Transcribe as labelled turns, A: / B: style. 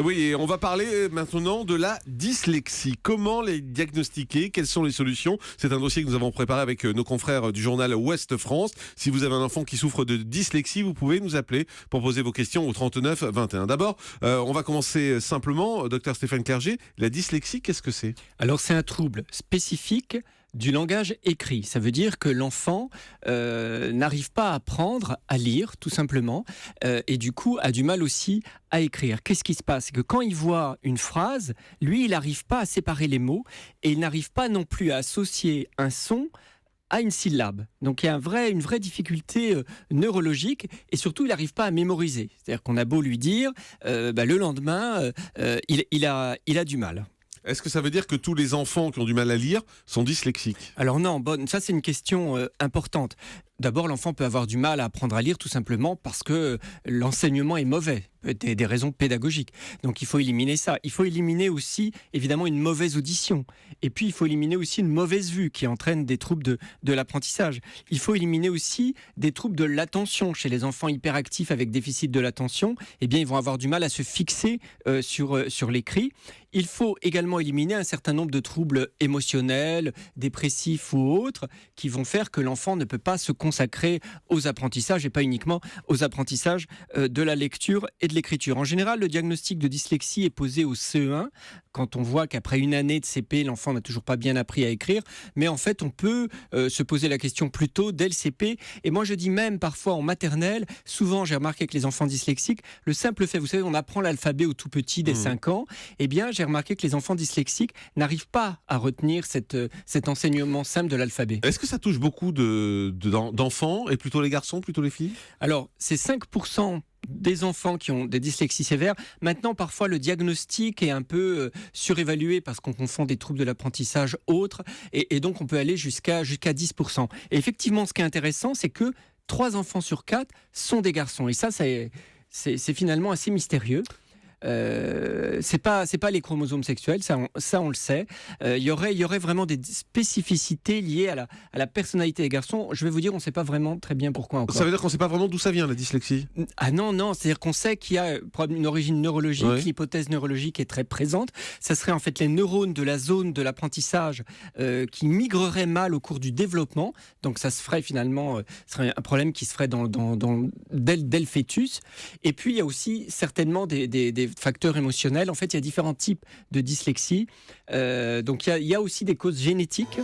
A: Oui, et on va parler maintenant de la dyslexie. Comment les diagnostiquer? Quelles sont les solutions? C'est un dossier que nous avons préparé avec nos confrères du journal Ouest France. Si vous avez un enfant qui souffre de dyslexie, vous pouvez nous appeler pour poser vos questions au 39 21. D'abord, on va commencer simplement. Docteur Stéphane Clerget, la dyslexie, qu'est-ce que c'est?
B: Alors c'est un trouble spécifique du langage écrit. Ça veut dire que l'enfant n'arrive pas à apprendre à lire, tout simplement, et du coup a du mal aussi à écrire. Qu'est-ce qui se passe? C'est que quand il voit une phrase, lui, il n'arrive pas à séparer les mots et il n'arrive pas non plus à associer un son à une syllabe. Donc il y a une vraie difficulté neurologique et surtout il n'arrive pas à mémoriser. C'est-à-dire qu'on a beau lui dire, le lendemain, il a du mal.
A: Est-ce que ça veut dire que tous les enfants qui ont du mal à lire sont dyslexiques?
B: Alors non, ça c'est une question importante. D'abord, l'enfant peut avoir du mal à apprendre à lire tout simplement parce que l'enseignement est mauvais, des raisons pédagogiques. Donc il faut éliminer ça. Il faut éliminer aussi, évidemment, une mauvaise audition. Et puis, il faut éliminer aussi une mauvaise vue qui entraîne des troubles de l'apprentissage. Il faut éliminer aussi des troubles de l'attention. Chez les enfants hyperactifs avec déficit de l'attention, eh bien, ils vont avoir du mal à se fixer sur l'écrit. Il faut également éliminer un certain nombre de troubles émotionnels, dépressifs ou autres, qui vont faire que l'enfant ne peut pas se consacré aux apprentissages et pas uniquement aux apprentissages de la lecture et de l'écriture. En général, le diagnostic de dyslexie est posé au CE1 quand on voit qu'après une année de CP, l'enfant n'a toujours pas bien appris à écrire. Mais en fait, on peut se poser la question plus tôt dès le CP. Et moi, je dis même parfois en maternelle, souvent j'ai remarqué que les enfants dyslexiques, le simple fait, vous savez, on apprend l'alphabet au tout petit dès 5 ans. Eh bien, j'ai remarqué que les enfants dyslexiques n'arrivent pas à retenir cet enseignement simple de l'alphabet.
A: Est-ce que ça touche beaucoup d'enfants, et plutôt les garçons, plutôt les filles?
B: Alors, c'est 5% des enfants qui ont des dyslexies sévères. Maintenant, parfois, le diagnostic est un peu surévalué parce qu'on confond des troubles de l'apprentissage autres. Et donc, on peut aller jusqu'à 10%. Et effectivement, ce qui est intéressant, c'est que 3 enfants sur 4 sont des garçons. Et ça, c'est finalement assez mystérieux. C'est pas les chromosomes sexuels, ça on le sait. Il y aurait vraiment des spécificités liées à la personnalité des garçons. Je vais vous dire, on ne sait pas vraiment très bien pourquoi encore.
A: Ça veut dire qu'on ne sait pas vraiment d'où ça vient, la dyslexie?
B: Ah non, c'est-à-dire qu'on sait qu'il y a une origine neurologique, oui. L'hypothèse neurologique est très présente. Ça serait en fait les neurones de la zone de l'apprentissage qui migreraient mal au cours du développement. Donc ça se ferait finalement, ce serait un problème qui se ferait dès le fœtus. Et puis il y a aussi certainement des facteurs émotionnels. En fait, il y a différents types de dyslexie. Donc, il y a aussi des causes génétiques.